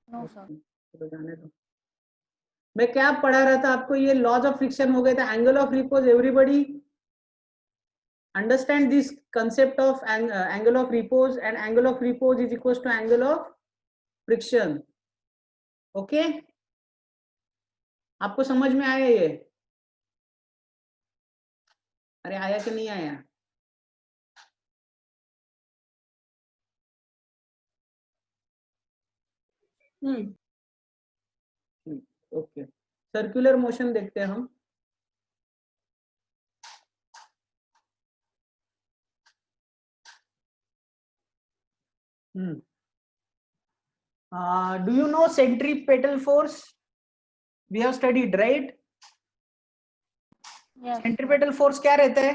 No sir. तो जाने दो। मैं क्या पढ़ा रहा था आपको, ये लॉज ऑफ फ्रिक्शन हो गए थे, angle of repose, everybody understand this concept of angle of repose, and angle of repose is equals to angle of friction. Okay आपको समझ में आया ये? अरे आया कि नहीं आया? ओके सर्कुलर मोशन देखते हैं हम। Do you know centripetal force? We have studied, right? Yes. Centripetal force क्या रहता है?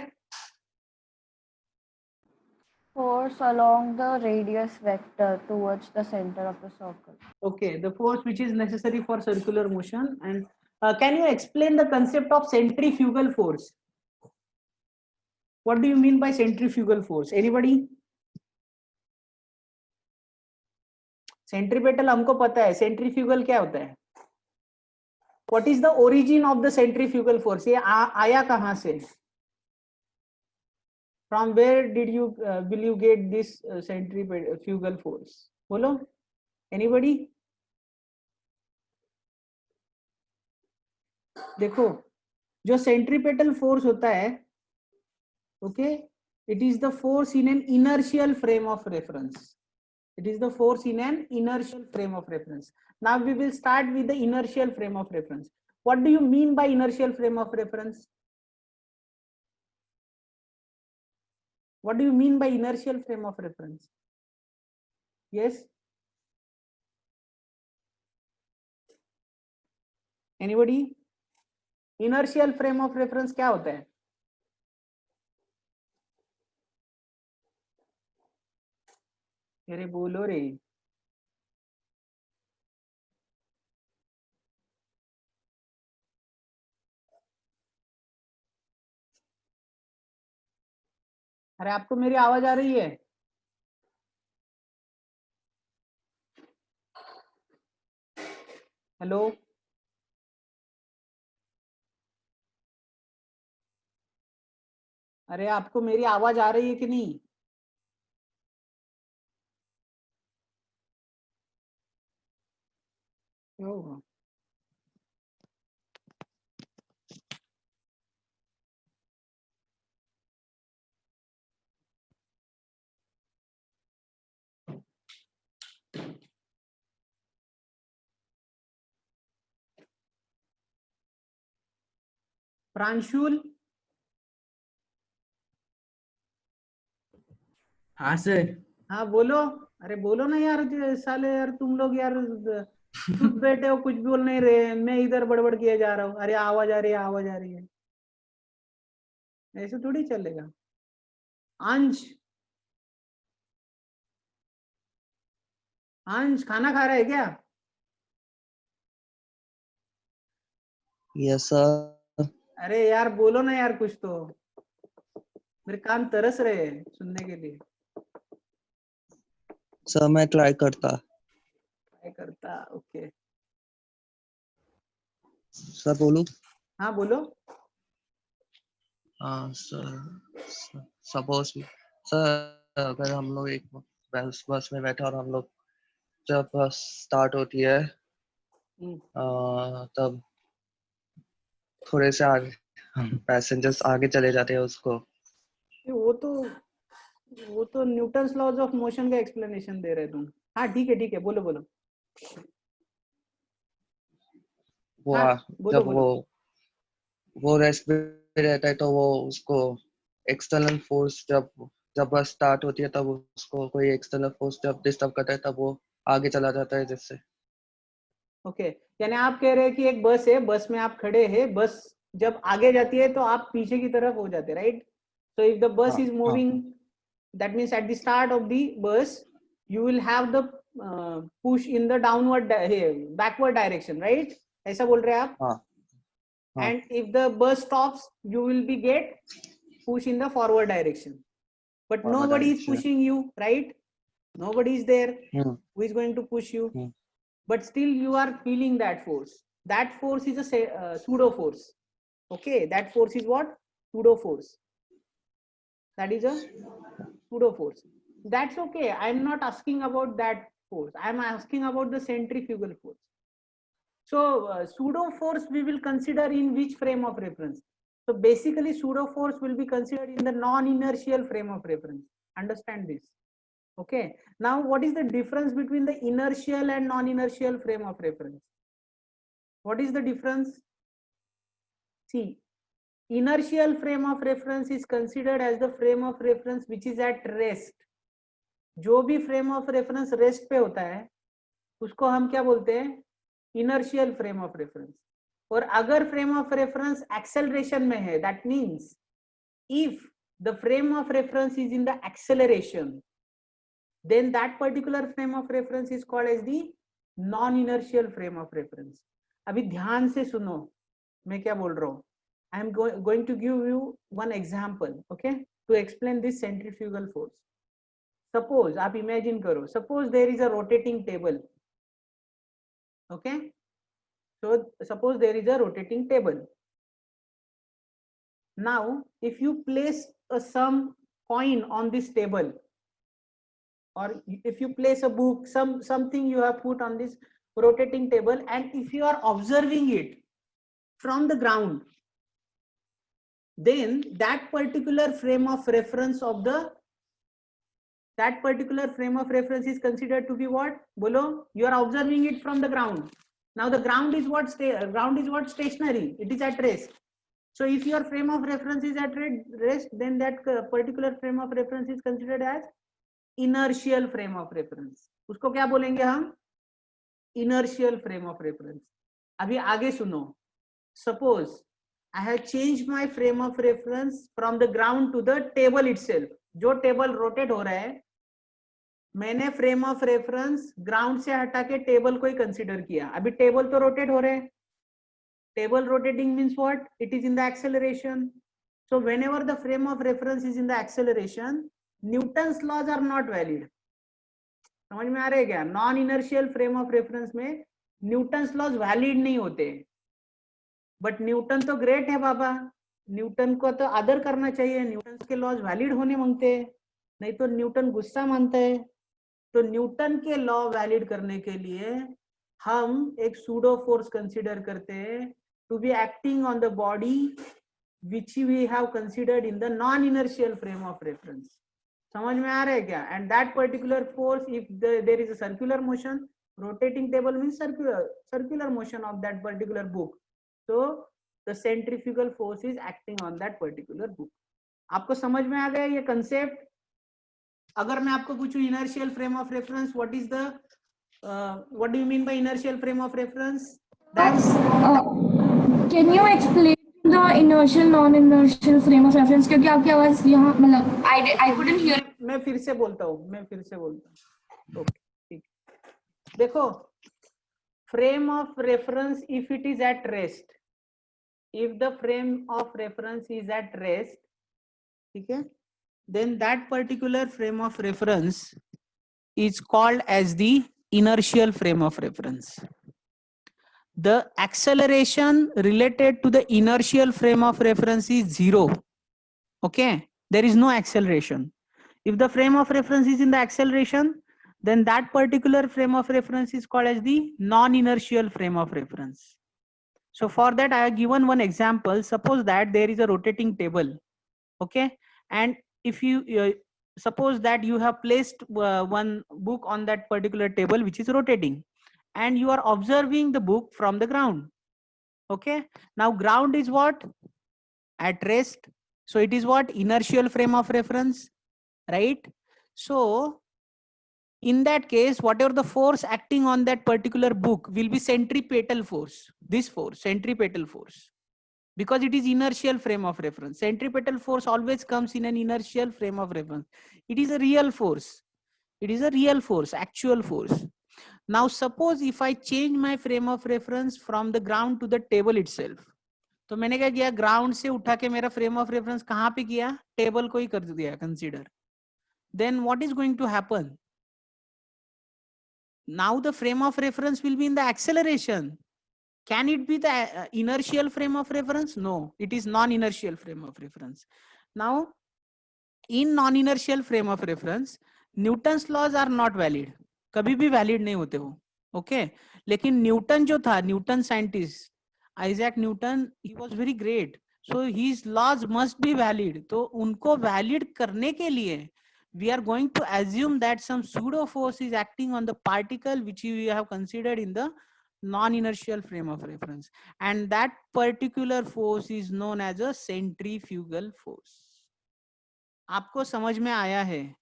Force along the radius vector towards the center of the circle. Okay, the force which is necessary for circular motion. And can you explain the concept of centrifugal force? What do you mean by centrifugal force? Anybody? Centripetal हमको पता है, centrifugal क्या होता है? What is the origin of the centrifugal force? ये आया कहां से? From where did you will you get this centrifugal force? बोलो, anybody? देखो जो सेंट्रीपेटल फोर्स होता है, okay, it is the force in an inertial frame of reference. It is the force in an inertial frame of reference. Now we will start with the inertial frame of reference. What do you mean by inertial frame of reference? What do you mean by inertial frame of reference? Yes? Anybody? Inertial frame of reference क्या होता है? अरे बोलो रे। अरे आपको मेरी आवाज आ रही है? हेलो? अरे आपको मेरी आवाज आ रही है कि नहीं? क्या होगा? प्रांशुल? हाँ सर। हाँ बोलो। अरे बोलो ना यार, साले यार तुम लोग यार चुप बैठे हो, कुछ बोल नहीं रहे, मैं इधर बड़बड़ किए जा रहा हूँ। अरे आवाज आ रही है, आवाज आ रही है, ऐसे थोड़ी चलेगा। अंश, अंश खाना खा रहा है क्या? Yes sir. अरे यार बोलो ना यार कुछ तो, मेरे कान तरस रहे हैं सुनने के लिए। सर मैं ट्राई करता। ओके सर बोलूं? हाँ बोलो। हाँ सर, सपोज सर अगर हम लोग एक बस में बैठे और हम लोग जब बस स्टार्ट होती है तब थोड़े से आगे पैसेंजर्स आगे चले जाते हैं उसको। वो तो न्यूटन्स लॉज ऑफ मोशन का एक्सप्लेनेशन दे रहे तुम। हाँ ठीक है बोलो बोलो। वो हाँ, बोलो, जब बोलो। वो रेस्ट पे रहता है तो वो उसको एक्सटर्नल फोर्स जब बस स्टार्ट होती है तब उसको कोई एक्सटर्नल फोर्स जब डिस्टर्ब करता है तब वो आगे चला जाता है जिससे। ओके यानी आप कह रहे हैं कि एक बस है, बस में आप खड़े हैं, बस जब आगे जाती है तो आप पीछे की तरफ हो जाते, right? So if the bus is moving, that means at the start of the bus you will have the push in the downward backward direction, right? ऐसा बोल रहे हैं आप? And if the bus stops, you will be get push in the forward direction, but nobody is pushing you, right? Nobody is there who is going to push you. but still you are feeling that force. That force is a pseudo force. Okay, that force is what? Pseudo force. That is a pseudo force. That's okay. I'm not asking about that force. I'm asking about the centrifugal force. So pseudo force we will consider in which frame of reference? So basically pseudo force will be considered in the non-inertial frame of reference. Understand this. Okay. Now what is the difference between the inertial and non-inertial frame of reference? What is the difference? See, inertial frame of reference is considered as the frame of reference which is at rest. जो भी frame of reference rest पे होता है उसको हम क्या बोलते हैं? Inertial frame of reference. और अगर frame of reference acceleration में है, that means if the frame of reference is in the acceleration, then that particular frame of reference is called as the non-inertial frame of reference. अभी ध्यान से सुनो मैं क्या बोल रहा हूँ. I am going to give you one example, okay, to explain this centrifugal force. Suppose आप imagine करो, suppose there is a rotating table, okay. So suppose there is a rotating table. Now if you place some coin on this table, or if you place a book, something you have put on this rotating table, and if you are observing it from the ground, then that particular frame of reference is considered to be what? Bolo, you are observing it from the ground. Now the ground is what? Stationary. It is at rest. So if your frame of reference is at rest, then that particular frame of reference is considered as inertial frame of reference. उसको क्या बोलेंगे हम? Inertial frame of reference. अभी आगे सुनो. Suppose I have changed my frame of reference from the ground to the table itself. जो table rotate हो रहा है, मैंने फ्रेम ऑफ रेफरेंस ग्राउंड से हटा के टेबल को ही कंसीडर किया. अभी टेबल तो रोटेट हो रहे हैं. Table rotating means what? It is in the acceleration. So whenever the frame of reference is in the acceleration, Newton's laws are not valid. समझ में आ रहा है क्या? Non inertial frame of reference में न्यूटन्स लॉज वैलिड नहीं होते. But Newton तो great है बाबा, न्यूटन को तो आदर करना चाहिए. न्यूटन के लॉज वैलिड होने मांगते हैं, नहीं तो न्यूटन गुस्सा मानता है. तो न्यूटन के लॉ वैलिड करने के लिए हम एक सूडो फोर्स कंसीडर करते हैं to be acting on the body which we have considered in the non-inertial frame of reference. समझ में आ रहा है क्या? And that particular force, if there is a circular motion, rotating table means circular motion of that particular book. So the centrifugal force is acting on that particular book. आपको समझ में आ गया ये concept? अगर मैं आपको पूछूं inertial frame of reference, what is the what do you mean by inertial frame of reference? Can you explain the inertial non-inertial frame of reference? क्योंकि आपकी आवाज यहाँ मतलब I couldn't hear. मैं फिर से बोलता हूँ. ओके ठीक. देखो, frame of reference, if it is at rest, if the frame of reference is at rest, ठीक है, then that particular frame of reference is called as the inertial frame of reference. The acceleration related to the inertial frame of reference is zero. Okay, there is no acceleration. If the frame of reference is in the acceleration, then that particular frame of reference is called as the non-inertial frame of reference. So for that I have given one example. Suppose that there is a rotating table, okay, and if you suppose that you have placed one book on that particular table which is rotating, and you are observing the book from the ground. Okay, now ground is what? At rest. So it is what? Inertial frame of reference, right? So in that case, whatever the force acting on that particular book will be centripetal force. This force, centripetal force, because it is inertial frame of reference. Centripetal force always comes in an inertial frame of reference. It is a real force. It is a real force, actual force. Now suppose if I change my frame of reference from the ground to the table itself, तो मैंने क्या किया? Ground से उठा के मेरा frame of reference कहां पे किया? टेबल को ही कर दिया consider. Then what is going to happen? now the frame of reference will be in the acceleration. Can it be the inertial frame of reference? No, it is non-inertial frame of reference. Now, in non-inertial frame of reference, Newton's laws are not valid. कभी भी valid नहीं होते वो. Okay? लेकिन Newton जो था, Newton scientist, Isaac Newton, he was very great. So his laws must be valid. तो उनको valid करने के लिए we are going to assume that some pseudo force is acting on the particle which we have considered in the non-inertial frame of reference, and that particular force is known as a centrifugal force. आपको समझ में आया है?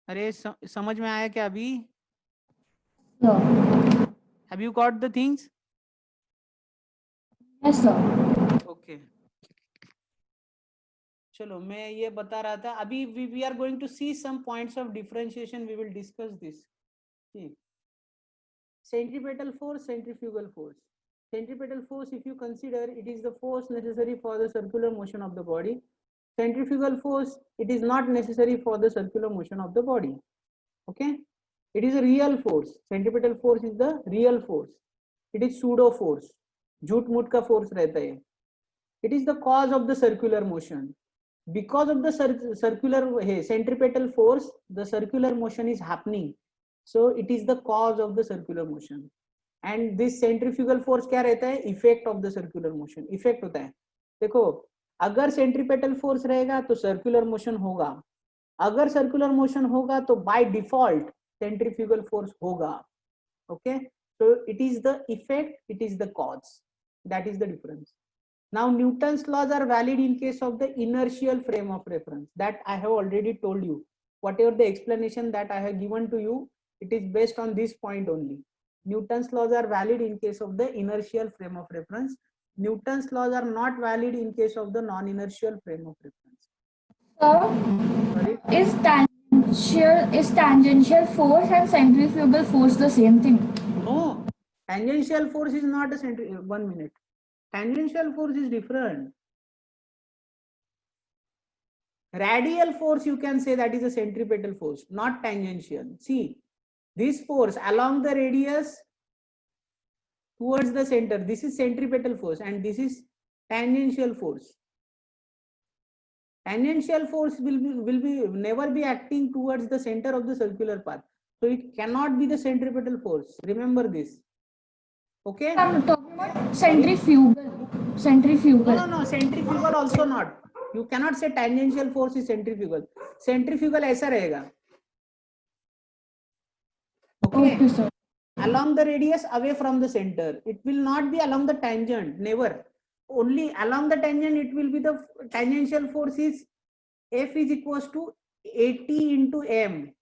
अरे समझ में आया क्या अभी? Sir. Have you got the things? Yes, sir. Okay. चलो मैं ये बता रहा था अभी we are going to see some points of differentiation. We will discuss this. See, centripetal force, centrifugal force. Centripetal force, if you consider, it is the force necessary for the circular motion of the body. Centrifugal force, it is not necessary for the circular motion of the body. Okay, it is a real force. Centripetal force is the real force. It is pseudo force. झूठ मूठ का force रहता है. It is the cause of the circular motion. Because of the circular centripetal force, the circular motion is happening. So it is the cause of the circular motion. And this centrifugal force क्या रहता है? Effect of the circular motion. Effect होता है. देखो, अगर centripetal force रहेगा तो circular motion होगा. अगर circular motion होगा तो by default centrifugal force होगा. Okay, so it is the effect, it is the cause. That is the difference. Now Newton's laws are valid in case of the inertial frame of reference. That I have already told you. Whatever the explanation that I have given to you, it is based on this point only. Newton's laws are valid in case of the inertial frame of reference. Newton's laws are not valid in case of the non-inertial frame of reference. Sir, Sorry? is tangential force and centrifugal force the same thing? No, tangential force is not a centrifugal. 1 minute. Tangential force is different. Radial force, you can say that is a centripetal force, not tangential. See, this force along the radius towards the center, this is centripetal force, and this is tangential force. Tangential force will never be acting towards the center of the circular path. So it cannot be the centripetal force. Remember this. Okay? I'm talking about centrifugal. Centrifugal. No, centrifugal also not. You cannot say tangential force is centrifugal. Centrifugal ऐसा रहेगा. Okay, sir. Along the radius, away from the center. It will not be along the tangent. Never. Only along the tangent. It will be the tangential force is F is equals to AT into M.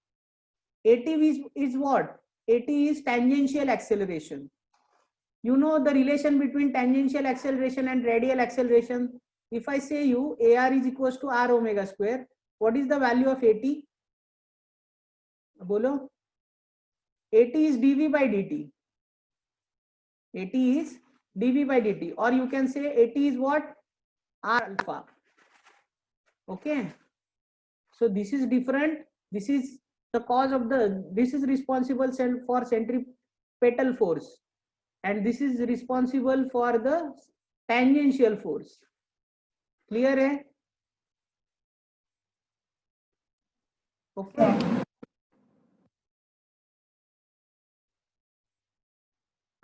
AT is what? AT is tangential acceleration. You know the relation between tangential acceleration and radial acceleration. If I say you AR is equals to R omega square, what is the value of AT? Bolo? AT is dV by dt. AT is dV by dt, or you can say AT is what? R alpha. Okay. So this is different. This is the cause of this is responsible for centripetal force, and this is responsible for the tangential force. Clear hai? Okay.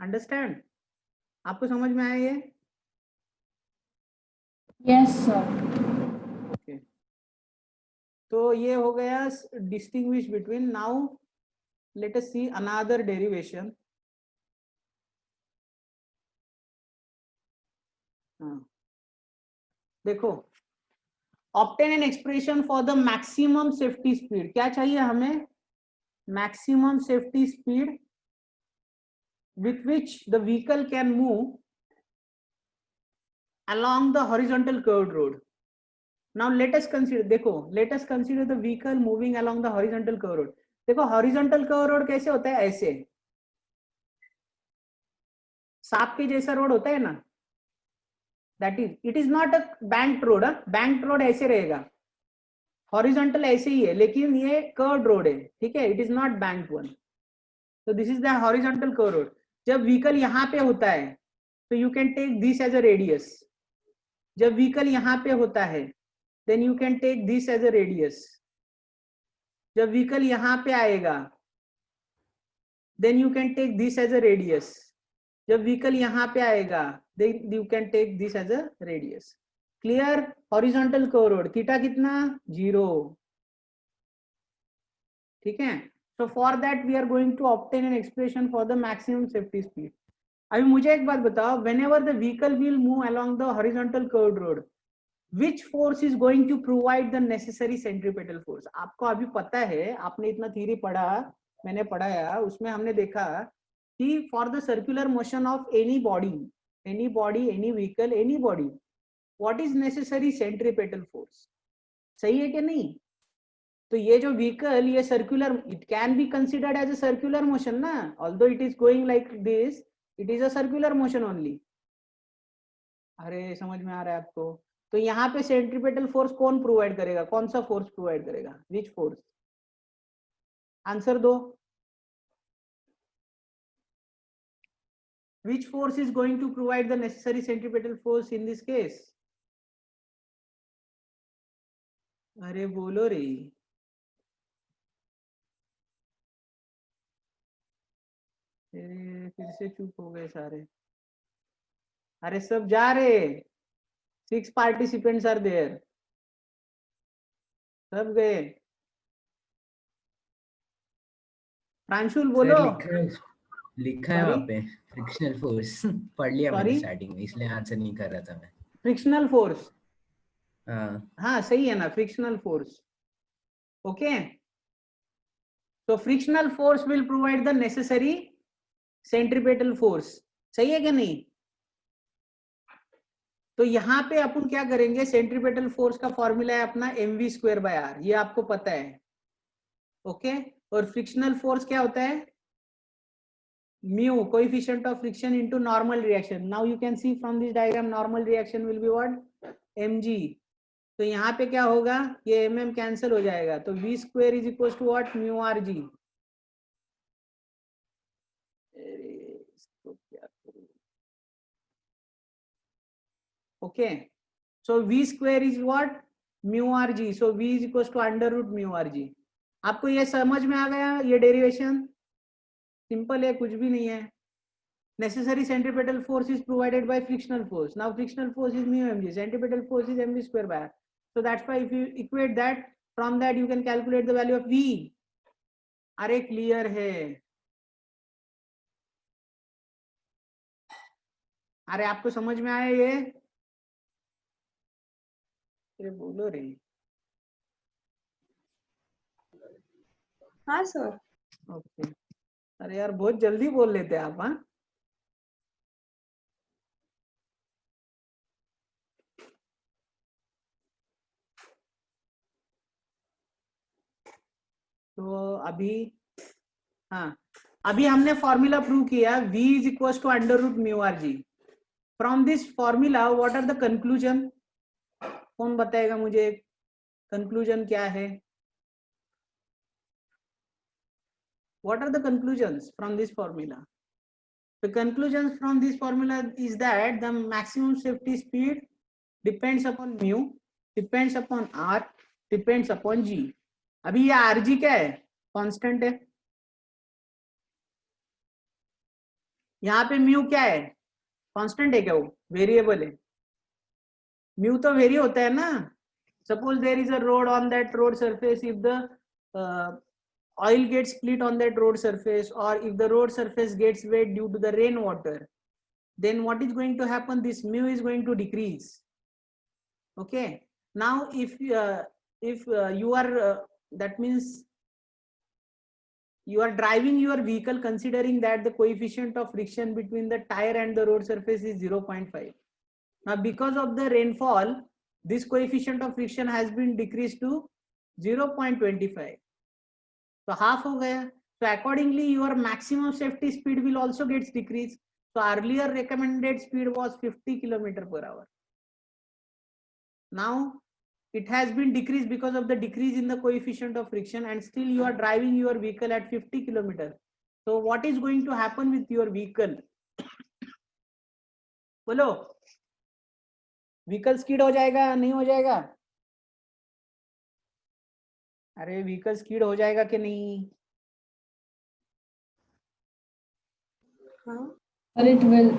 Understand? आपको समझ में आया ये? Yes, sir. Okay. तो ये हो गया distinguish between. Now let us see another derivation. देखो, obtain an expression for the maximum safety speed. क्या चाहिए हमें? Maximum safety speed with which the vehicle can move along the horizontal curved road. Now let us consider, देखो, let us consider the vehicle moving along the horizontal curved road. देखो, horizontal curved road कैसे होता है? ऐसे सांप के जैसा road होता है ना? That is, it is not a banked road. Banked road ऐसे रहेगा. हॉरिजॉन्टल ऐसे ही है, लेकिन ये कर्व्ड रोड है, ठीक है, it is not banked one. तो this is the horizontal curve road. जब व्हीकल यहाँ पे होता है तो you can take this as a radius. जब व्हीकल यहाँ पे होता है then you can take this as a radius. जब व्हीकल यहाँ पे आएगा then you can take this as a radius. जब व्हीकल यहाँ पे आएगा then you can take this as a radius. Clear? Horizontal curve road theta कितना? 0. ठीक है. So for that we are going to obtain an expression for the maximum safety speed. अभी मुझे एक बात बताओ, whenever the vehicle will move along the horizontal curved road, which force is going to provide the necessary centripetal force? आपको अभी पता है, आपने इतना थ्योरी पढ़ा, मैंने पढ़ाया, उसमें हमने देखा कि for the circular motion of any body, any vehicle, any body, what is necessary centripetal force? सही है कि नहीं? तो ये जो व्हीकल, ये circular, it can be considered as a circular motion ना, although it is going like this, it is a circular motion only. अरे समझ में आ रहा है आपको? तो यहाँ पे सेंट्रीपेटल फोर्स कौन प्रोवाइड करेगा? कौन सा फोर्स प्रोवाइड करेगा? विच फोर्स? आंसर दो. Which force is going to provide the necessary centripetal force in this case? अरे बोलो रे. फिर से चुप हो गए सारे. अरे सब जा रहे. 6 participants are there. सब गए. प्रांशुल बोलो. लिखा है वहाँ पे फ्रिक्शनल फोर्स. पढ़ लिया मैंने स्टार्टिंग में, इसलिए आंसर नहीं कर रहा था मैं. Frictional force. हाँ सही है ना, फ्रिक्शनल फोर्स. ओके. तो frictional force will provide the necessary centripetal force. सही है कि नहीं? तो यहाँ पे अपन क्या करेंगे, सेंट्रीपेटल फोर्स का फॉर्मूला है अपना mv²/r, ये आपको पता है. ओके. और फ्रिक्शनल फोर्स क्या होता है? Mu, coefficient of friction into normal reaction. Now you can see from this diagram normal reaction will be what? mg. तो यहाँ पे क्या होगा, ये mm कैंसिल हो जाएगा, तो v² is equal to what? Mu R G. Okay. So v² is what? Mu R G. So v is equal to under root mu R G. आपको ये समझ में आ गया? ये डेरिवेशन सिंपल है, कुछ भी नहीं है. Necessary centripetal force is provided by frictional force. Now frictional force is mu mg, centripetal force is mv²/r. So that's why if you equate that, from that you can calculate the value of v. अरे clear है? अरे आपको समझ में आया ये? अरे बोलो रे. हाँ सर. ओके. अरे यार बहुत जल्दी बोल लेते हैं आप. हाँ तो अभी हमने फॉर्मूला प्रूव किया, v is equal to under root mu R G. From this formula what are the conclusion? कौन बताएगा मुझे कंक्लूजन क्या है? What are the conclusions from this formula? The conclusions from this formula is that the maximum safety speed depends upon mu, depends upon r, depends upon g. अभी ये rg क्या है? Constant है. यहाँ पे म्यू क्या है? कांस्टेंट है क्या? वो वेरिएबल है. म्यू तो वेरी होता है ना. Suppose there is a road, on that road surface if the oil gets split on that road surface, or if the road surface gets wet due to the rainwater, then what is going to happen? This mu is going to decrease. Okay. Now if you are that means you are driving your vehicle considering that the coefficient of friction between the tire and the road surface is 0.5. Now because of the rainfall, this coefficient of friction has been decreased to 0.25. तो half हो गया. So accordingly your maximum safety speed will also gets decreased. So earlier recommended speed was 50 km/h. Now it has been decreased because of the decrease in the coefficient of friction, and still you are driving your vehicle at 50 kilometer. So what is going to happen with your vehicle? बोलो, vehicle skid हो जाएगा नहीं हो जाएगा? अरे vehicle skid हो जाएगा कि नहीं? Or it will.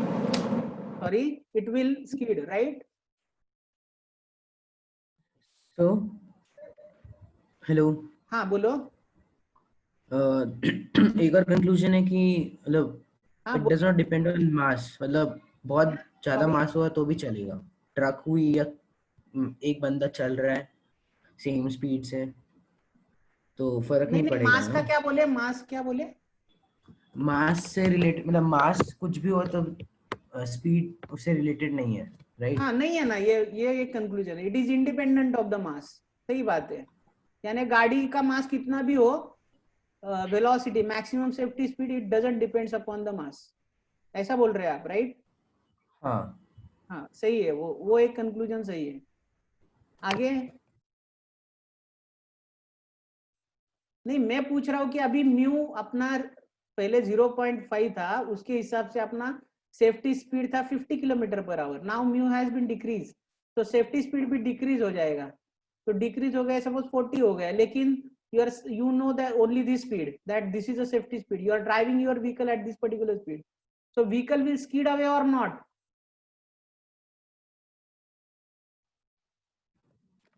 Sorry, it will skid, right? So, hello. हाँ बोलो. एक और कंक्लूजन है कि मतलब हाँ it does not depend on मास, मतलब बहुत ज्यादा Sorry? मास हुआ तो भी चलेगा, ट्रक हुई या एक बंदा चल रहा है सेम स्पीड से तो फर्क नहीं नहीं नहीं, पड़ेगा मास ना. का क्या बोले? मास क्या बोले? मास से रिलेटेड, मतलब मास कुछ भी हो तो स्पीड उससे रिलेटेड नहीं है, राइट? हाँ नहीं है ना, ये एक कंक्लूजन है. It is independent of the mass. सही बात है. यानी गाड़ी का मास कितना भी हो, velocity, maximum safety speed, it doesn't depends upon the mass. ऐसा बोल रहे हैं आप, राइट? हाँ. हाँ सही है, वो एक कंक्लूजन सही है. आगे नहीं, मैं पूछ रहा हूँ कि अभी म्यू अपना पहले 0.5 था, उसके हिसाब से अपना सेफ्टी स्पीड था 50 kilometre per hour. Now mu has been decrease, तो सेफ्टी स्पीड भी डिक्रीज हो जाएगा. तो डिक्रीज हो गया, सपोज 40 हो गया, लेकिन you know that only this speed, that this is a safety speed, you are driving your vehicle at this particular speed, so vehicle will skid away or not?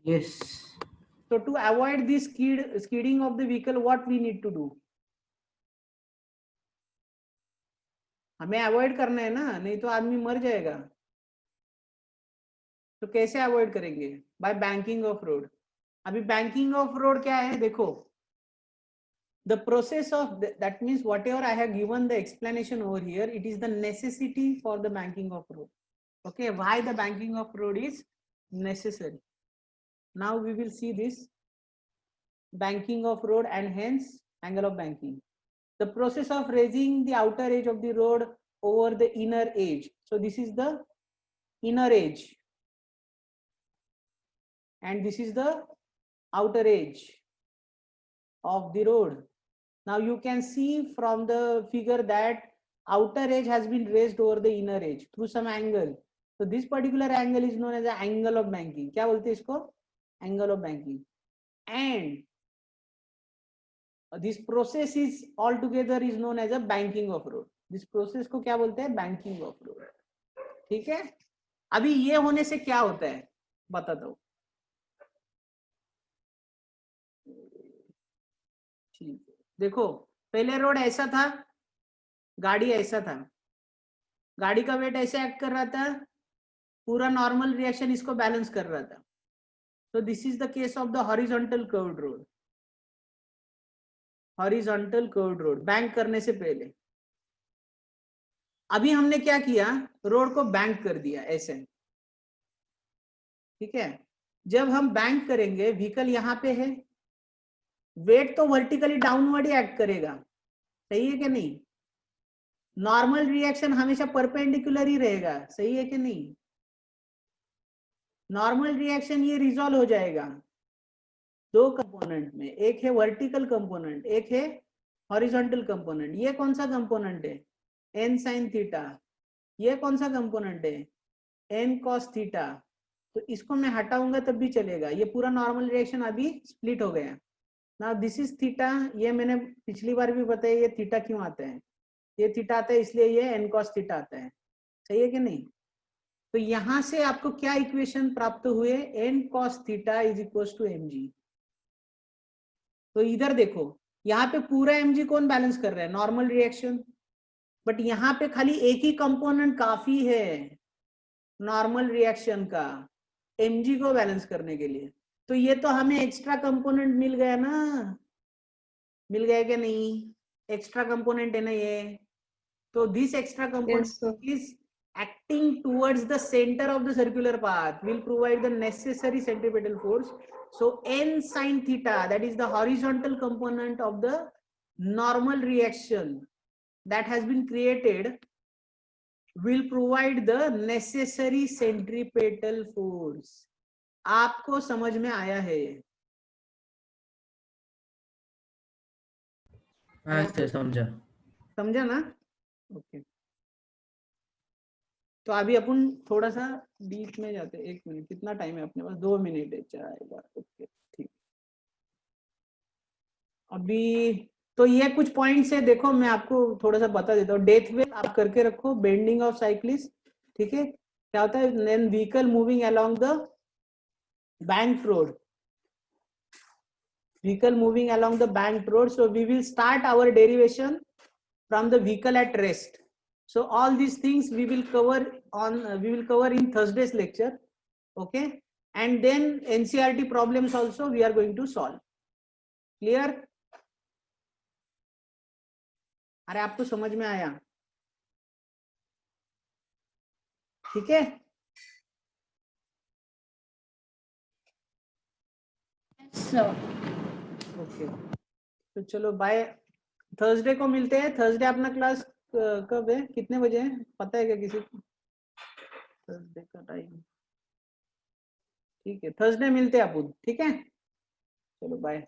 Yes. So to avoid this skidding of the vehicle, what we need to do? हमें avoid करना है ना, नहीं तो आदमी मर जाएगा. तो कैसे अवॉइड करेंगे? By banking of road. अभी बैंकिंग ऑफ रोड क्या है देखो. The process of that means whatever I have given the explanation over here, it is the necessity for the banking of road. Okay, why the banking of road is necessary? Now we will see this banking of road and hence angle of banking. The process of raising the outer edge of the road over the inner edge. So this is the inner edge and this is the outer edge of the road. Now you can see from the figure that outer edge has been raised over the inner edge through some angle. So this particular angle is known as the angle of banking. क्या बोलते हैं इसको? Angle of banking. And this process is altogether is known as a banking of road. This process को क्या बोलते हैं? Banking of road. ठीक है? अभी ये होने से क्या होता है बताता हूँ. देखो, पहले रोड ऐसा था, गाड़ी ऐसा था, गाड़ी का वेट ऐसे एक्ट कर रहा था, पूरा नॉर्मल रिएक्शन इसको बैलेंस कर रहा था. So this is the case of the horizontal curved road. Horizontal curved road bank करने से पहले. अभी हमने क्या किया, रोड को बैंक कर दिया ऐसे. ठीक है, जब हम बैंक करेंगे, व्हीकल यहाँ पे है, वेट तो वर्टिकली डाउनवर्ड ही एक्ट करेगा. सही है कि नहीं? नॉर्मल रिएक्शन हमेशा परपेंडिकुलर ही रहेगा. सही है कि नहीं? नॉर्मल रिएक्शन ये रिजॉल्व हो जाएगा दो कंपोनेंट में. एक है वर्टिकल कंपोनेंट, एक है हॉरिजॉन्टल कंपोनेंट. ये कौन सा कंपोनेंट है? N sine theta. ये कौन सा कंपोनेंट है? N cos theta. तो इसको मैं हटाऊंगा तब भी चलेगा. ये पूरा नॉर्मल रिएक्शन अभी स्प्लिट हो गया. Now this is theta. ये मैंने पिछली बार भी बताया ये थीटा क्यों आता है. ये थीटा आता है इसलिए ये एन कॉस थीटा आता है. सही है कि नहीं? तो यहां से आपको क्या इक्वेशन प्राप्त हुए? N cos theta is equal to M G. तो इधर देखो, यहाँ पे पूरा mg कौन बैलेंस कर रहा है? Normal reaction. बट यहाँ पे खाली एक ही कंपोनेंट काफी है नॉर्मल रिएक्शन का mg को बैलेंस करने के लिए. तो ये तो हमें एक्स्ट्रा कंपोनेंट मिल गया ना. मिल गया क्या नहीं? एक्स्ट्रा कंपोनेंट है ना ये. तो this extra component is acting towards the center of the circular path will provide the necessary centripetal force. So n sin theta, that is the horizontal component of the normal reaction that has been created, will provide the necessary centripetal force. आपको समझ में आया है ये? हाँ sir समझा। समझा ना? ओके, तो अभी अपन थोड़ा सा डीप में जाते हैं। 1 मिनट, कितना टाइम है अपने पास? 2 मिनट है, चलेगा। ओके ठीक। अभी तो ये कुछ पॉइंट्स है, देखो मैं आपको थोड़ा सा बता देता हूँ। डेथ वेव आप करके रखो, बेंडिंग ऑफ साइक्लिस्ट, ठीक है। क्या होता है? Then vehicle moving along the banked road, vehicle moving along the banked road. So we will start our derivation from the vehicle at rest. So all these things we will cover in Thursday's lecture, okay? And then NCERT problems also we are going to solve. Clear? अरे आपको समझ में आया? ठीक है। Sir okay, तो चलो bye. Thursday को मिलते हैं। थर्सडे अपना क्लास कब है, कितने बजे है, पता है क्या किसी को? थर्सडे का टाइम, ठीक है, थर्सडे मिलते हैं अपन, ठीक है। चलो बाय।